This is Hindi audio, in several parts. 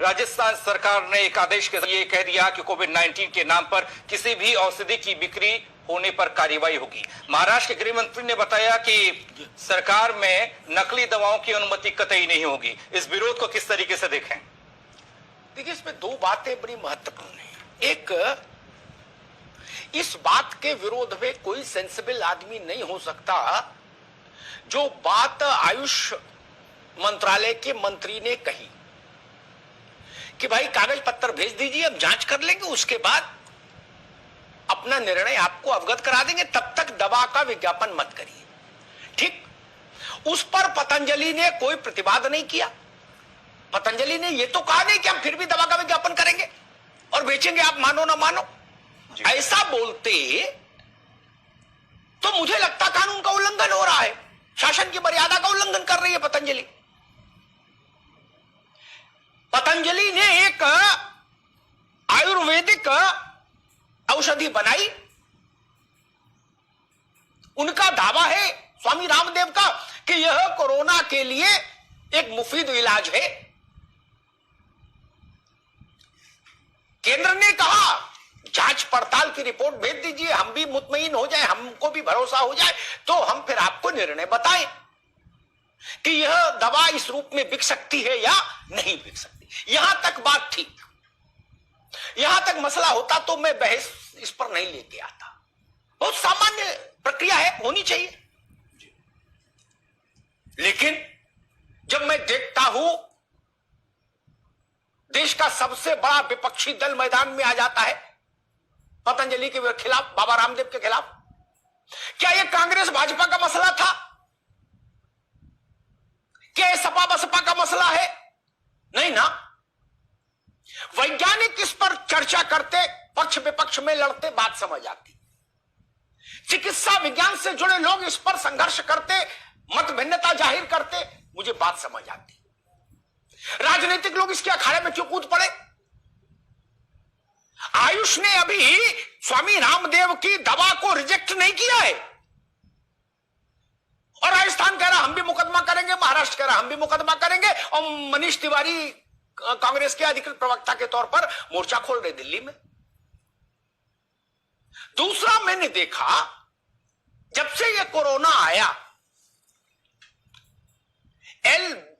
राजस्थान सरकार ने एक आदेश के जरिए कह दिया कि कोविड-19 के नाम पर किसी भी औषधि की बिक्री होने पर कार्रवाई होगी। महाराष्ट्र के गृह मंत्री ने बताया कि सरकार में नकली दवाओं की अनुमति कतई नहीं होगी। इस विरोध को किस तरीके से देखें? देखिए, इसमें दो बातें बड़ी महत्वपूर्ण हैं। एक, इस बात के विरोध में कोई सेंसिबल आदमी नहीं हो सकता जो बात आयुष मंत्रालय के मंत्री ने कही कि भाई कागज पत्र भेज दीजिए, हम जांच कर लेंगे, उसके बाद अपना निर्णय आपको अवगत करा देंगे, तब तक दवा का विज्ञापन मत करिए। ठीक, उस पर पतंजलि ने कोई प्रतिवाद नहीं किया। पतंजलि ने यह तो कहा नहीं कि हम फिर भी दवा का विज्ञापन करेंगे और बेचेंगे, आप मानो ना मानो। ऐसा बोलते तो मुझे लगता कानून का उल्लंघन हो रहा है, शासन की मर्यादा का उल्लंघन कर रही है पतंजलि। पतंजलि ने एक आयुर्वेदिक औषधि बनाई, उनका दावा है स्वामी रामदेव का कि यह कोरोना के लिए एक मुफीद इलाज है। केंद्र ने कहा जांच पड़ताल की रिपोर्ट भेज दीजिए, हम भी मुतमईन हो जाए, हमको भी भरोसा हो जाए, तो हम फिर आपको निर्णय बताएं कि यह दवा इस रूप में बिक सकती है या नहीं बिक सकती। यहां तक बात ठीक, यहां तक मसला होता तो मैं बहस इस पर नहीं लेके आता। बहुत सामान्य प्रक्रिया है, होनी चाहिए। लेकिन जब मैं देखता हूं देश का सबसे बड़ा विपक्षी दल मैदान में आ जाता है पतंजलि के खिलाफ, बाबा रामदेव के खिलाफ, क्या यह कांग्रेस भाजपा का मसला था? क्या यह सपा बसपा का मसला है? नहीं ना। वैज्ञानिक इस पर चर्चा करते, पक्ष विपक्ष में लड़ते, बात समझ आती। चिकित्सा विज्ञान से जुड़े लोग इस पर संघर्ष करते, मत भिन्नता जाहिर करते, मुझे बात समझ आती। राजनीतिक लोग इसके अखाड़े में क्यों कूद पड़े? आयुष ने अभी स्वामी रामदेव की दवा को रिजेक्ट नहीं किया है, और राजस्थान कह रहा हम भी मुकदमा करेंगे, महाराष्ट्र कह रहा हम भी मुकदमा करेंगे, और मनीष तिवारी कांग्रेस के अधिकृत प्रवक्ता के तौर पर मोर्चा खोल रहे दिल्ली में। दूसरा, मैंने देखा जब से यह कोरोना आया,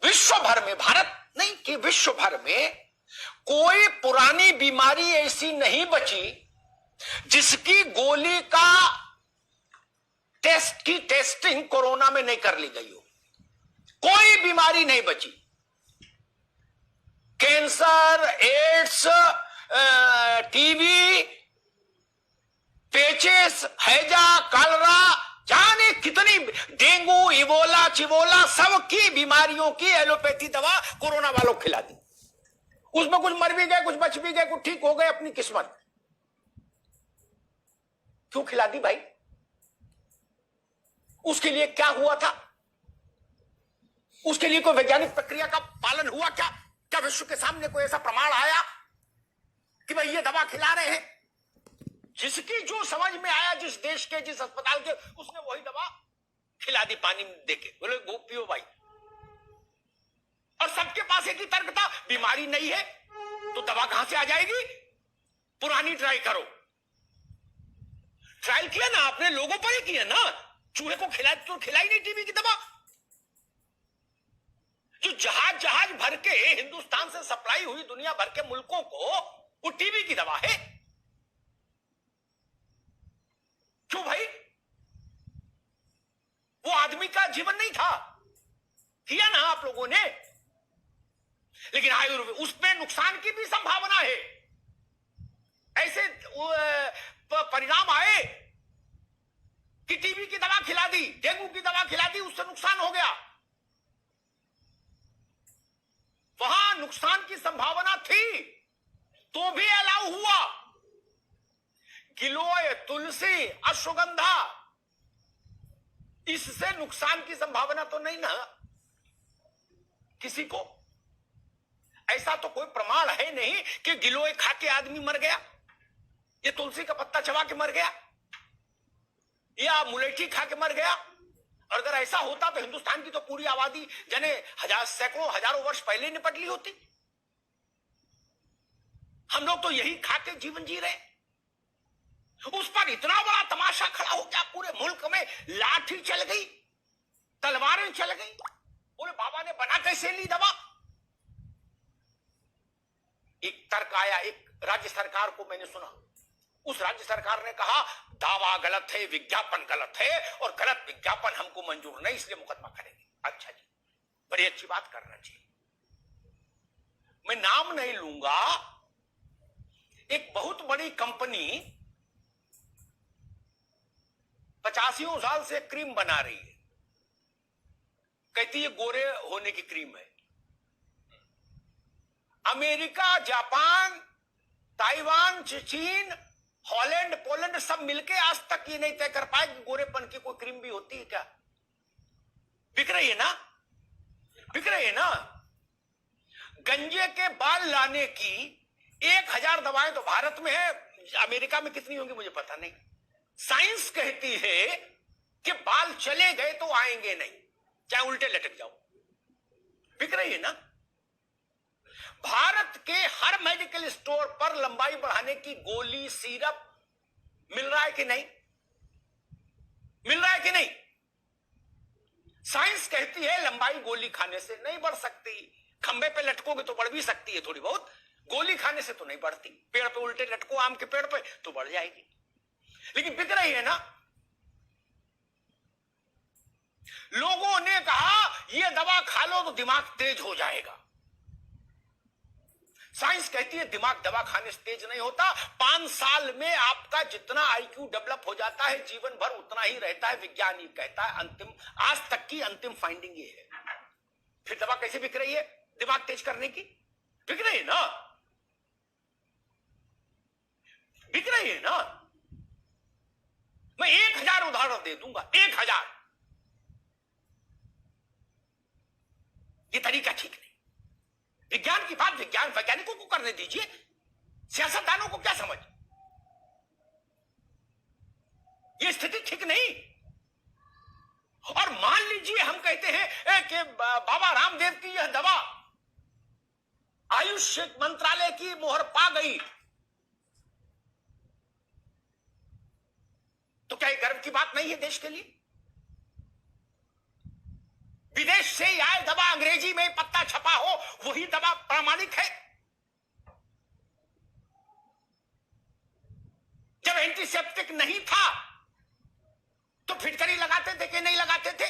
विश्व भर में, भारत नहीं कि विश्व भर में कोई पुरानी बीमारी ऐसी नहीं बची जिसकी गोली का टेस्ट की टेस्टिंग कोरोना में नहीं कर ली गई हो। कोई बीमारी नहीं बची। कैंसर, एड्स, टीबी, पेचिस, हैजा, कलरा, जाने कितनी, डेंगू, इबोला, चिबोला, सब की बीमारियों की एलोपैथी दवा कोरोना वालों को खिला दी। उसमें कुछ मर भी गए, कुछ बच भी गए, कुछ ठीक हो गए, अपनी किस्मत। क्यों खिला दी भाई? उसके लिए क्या हुआ था? उसके लिए कोई वैज्ञानिक प्रक्रिया का पालन हुआ क्या? क्या विश्व के सामने कोई ऐसा प्रमाण आया कि भाई ये दवा खिला रहे हैं? जिसकी जो समझ में आया, जिस देश के, जिस अस्पताल के, उसने वही दवा खिला दी पानी में देके, बोले वो पियो भाई। और सबके पास एक ही तर्क था, बीमारी नहीं है तो दवा कहां से आ जाएगी? पुरानी ट्राई करो। ट्रायल किया ना आपने, लोगों पर ही किया ना। चूहे को खिलाई नहीं टीबी की दवा। जो जहाज जहाज भर के हिंदुस्तान से सप्लाई हुई दुनिया भर के मुल्कों को, वो टीबी की दवा है। क्यों भाई? वो आदमी का जीवन नहीं था। किया ना आप लोगों ने। लेकिन आयुर्वेद, उसमें नुकसान की भी संभावना है। ऐसे परिणाम आए कि टीबी की दवा खिला दी, डेंगू की दवा खिला दी, उससे नुकसान हो गया। वहां नुकसान की संभावना थी तो भी अलाउ हुआ। गिलोय, तुलसी, अश्वगंधा, इससे नुकसान की संभावना तो नहीं ना किसी को। ऐसा तो कोई प्रमाण है नहीं कि गिलोय खा के आदमी मर गया, ये तुलसी का पत्ता चबा के मर गया, या मुलेठी खा के मर गया। और अगर ऐसा होता तो हिंदुस्तान की तो पूरी आबादी जाने सैकड़ों हजारों वर्ष पहले निपट ली होती। हम लोग तो यही खा के जीवन जी रहे। उस पर इतना बड़ा तमाशा खड़ा हो गया, पूरे मुल्क में लाठी चल गई, तलवारें चल गई। बोले बाबा ने बना कैसे ली दवा? एक तर्क आया, एक राज्य सरकार को मैंने सुना, उस राज्य सरकार ने कहा दावा गलत है, विज्ञापन गलत है और गलत विज्ञापन हमको मंजूर नहीं, इसलिए मुकदमा करेंगे। अच्छा जी, बड़ी अच्छी बात करना चाहिए। मैं नाम नहीं लूंगा, एक बहुत बड़ी कंपनी 85 साल से क्रीम बना रही है, कहती है गोरे होने की क्रीम है। अमेरिका, जापान, ताइवान, चीन, हॉलैंड, पोलैंड सब मिलके आज तक ये नहीं तय कर पाए कि गोरेपन की कोई क्रीम भी होती है क्या। बिक रही है ना, बिक रही है ना। गंजे के बाल लाने की 1000 दवाएं तो भारत में है, अमेरिका में कितनी होंगी मुझे पता नहीं। साइंस कहती है कि बाल चले गए तो आएंगे नहीं, चाहे उल्टे लटक जाओ। बिक रही है ना। भारत के हर मेडिकल स्टोर पर लंबाई बढ़ाने की गोली, सिरप मिल रहा है कि नहीं? मिल रहा है कि नहीं? साइंस कहती है लंबाई गोली खाने से नहीं बढ़ सकती। खंबे पे लटकोगे तो बढ़ भी सकती है थोड़ी बहुत, गोली खाने से तो नहीं बढ़ती। पेड़ पे उल्टे लटको आम के पेड़ पे तो बढ़ जाएगी, लेकिन बिक रही है ना। लोगों ने कहा यह दवा खा लो तो दिमाग तेज हो जाएगा। साइंस कहती है दिमाग दवा खाने से तेज नहीं होता। 5 साल में आपका जितना आईक्यू डेवलप हो जाता है जीवन भर उतना ही रहता है। विज्ञान ये कहता है, अंतिम आज तक की अंतिम फाइंडिंग ये है। फिर दवा कैसे बिक रही है दिमाग तेज करने की? बिक रही है ना, बिक रही है ना। मैं 1000 उदाहरण दे दूंगा, 1000। ये तरीका ठीक नहीं। विज्ञान की बात विज्ञान वैज्ञानिकों को करने दीजिए, सियासतदानों को क्या समझ। ये स्थिति ठीक नहीं। और मान लीजिए हम कहते हैं कि बाबा रामदेव की यह दवा आयुष मंत्रालय की मोहर पा गई, तो क्या ये गर्व की बात नहीं है देश के लिए? विदेश से आए दवा, अंग्रेजी में पत्ता छपा हो, वही दवा प्रामाणिक है। जब एंटीसेप्टिक नहीं था तो फिटकरी लगाते थे कि नहीं लगाते थे?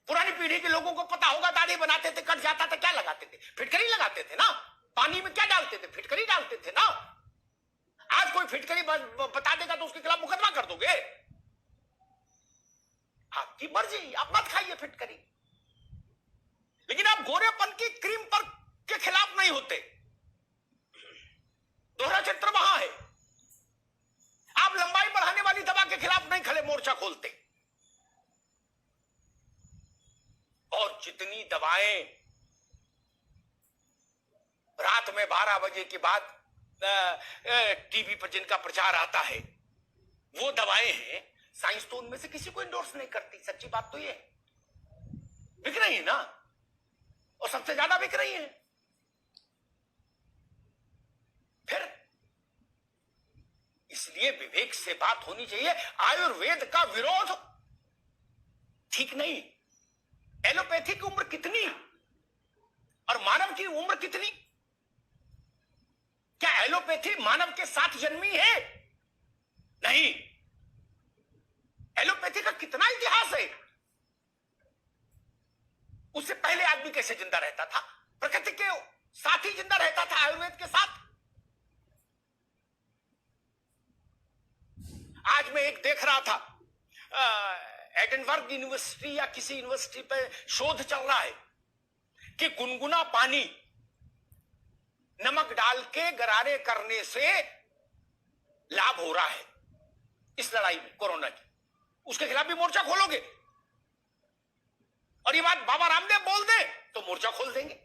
पुरानी पीढ़ी के लोगों को पता होगा, दाढ़ी बनाते थे, कट जाता था, क्या लगाते थे? फिटकरी लगाते थे ना। पानी में क्या डालते थे? फिटकरी डालते थे ना। आज कोई फिटकरी बता देगा तो उसके खिलाफ मुकदमा कर दोगे। आपकी मर्जी, आप मत खाइए फिटकरी, लेकिन आप गोरेपन की क्रीम पर के खिलाफ नहीं होते। दोहरा चित्र वहां है। आप लंबाई बढ़ाने वाली दवा के खिलाफ नहीं खड़े मोर्चा खोलते। और जितनी दवाएं रात में 12 बजे के बाद टीवी पर जिनका प्रचार आता है, वो दवाएं हैं, साइंस तो उनमें से किसी को इंडोर्स नहीं करती। सच्ची बात तो ये है। बिक रही है ना, और सबसे ज्यादा बिक रही है। फिर इसलिए विवेक से बात होनी चाहिए। आयुर्वेद का विरोध ठीक नहीं। एलोपैथी की उम्र कितनी और मानव की उम्र कितनी? क्या एलोपैथी मानव के साथ जन्मी है? नहीं। एलोपैथी का कितना इतिहास है। उससे पहले आदमी कैसे जिंदा रहता था? प्रकृति के साथ ही जिंदा रहता था, आयुर्वेद के साथ। आज मैं एक देख रहा था, एडिनबर्ग यूनिवर्सिटी या किसी यूनिवर्सिटी पे शोध चल रहा है कि गुनगुना पानी नमक डाल के गरारे करने से लाभ हो रहा है इस लड़ाई में कोरोना की। उसके खिलाफ भी मोर्चा खोलोगे? और ये बात बाबा रामदेव बोल दे तो मोर्चा खोल देंगे।